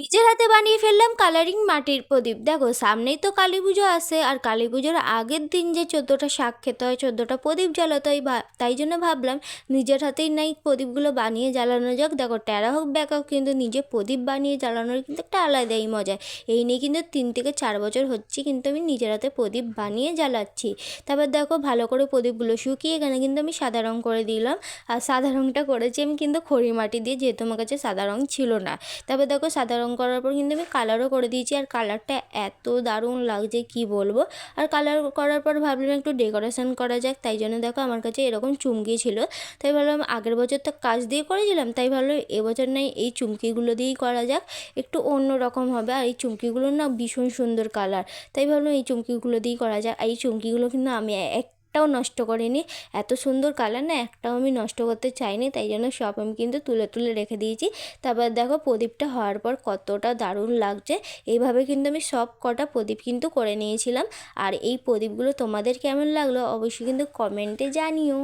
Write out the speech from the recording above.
নিজের হাতে বানিয়ে ফেললাম কালারিং মাটির প্রদীপ। দেখো সামনেই তো কালী পুজো আসে, আর কালী পুজোর আগের দিন যে 14টা শাক খেতে হয়, 14টা প্রদীপ জ্বালাতে হয়, তাই জন্য ভাবলাম নিজের হাতেই নাই প্রদীপগুলো বানিয়ে জ্বালানো যাক। দেখো টেরা হোক ব্যাক হোক, কিন্তু নিজে প্রদীপ বানিয়ে জ্বালানোর কিন্তু একটা আলাদাই মজা। এই নিয়ে কিন্তু 3 থেকে 4 বছর হচ্ছে কিন্তু আমি নিজের হাতে প্রদীপ বানিয়ে জ্বালাচ্ছি। তারপর দেখো ভালো করে প্রদীপগুলো শুকিয়ে এখানে কিন্তু আমি সাদা রঙ করে দিলাম। আর সাদা রঙটা করেছি আমি কিন্তু খড়ি মাটি দিয়ে, যেহেতু আমার কাছে সাদা রঙ ছিল না। তারপর দেখো সাদা রঙ করার পর কিন্তু আমি কালারও করে দিয়েছি, আর কালারটা এত দারুণ লাগছে কি বলবো। আর কালার করার পর ভাবলাম একটু ডেকোরেশন করা যাক, তাই জন্য দেখো আমার কাছে এরকম চুমকি ছিল। তাই ভাবলাম আগের বছর তো কাজ দিয়ে করেছিলাম, তাই ভাবলাম এবছর নাই এই চুমকিগুলো দিয়েই করা যাক, একটু অন্য রকম হবে। আর এই চুমকিগুলোর না ভীষণ সুন্দর কালার, তাই ভাবলাম এই চুমকিগুলো দিয়েই করা যাক। এই চুমকিগুলো কিন্তু আমি একটাও নষ্ট করিনি, এত সুন্দর কালার না, একটাও আমি নষ্ট করতে চাইনি, তাই জন্য সব আমি কিন্তু তুলে তুলে রেখে দিয়েছি। তারপর দেখো প্রদীপটা হওয়ার পর কতটা দারুণ লাগছে। এইভাবে কিন্তু আমি সব কটা প্রদীপ কিন্তু করে নিয়েছিলাম। আর এই প্রদীপগুলো তোমাদের কেমন লাগলো অবশ্যই কিন্তু কমেন্টে জানিও।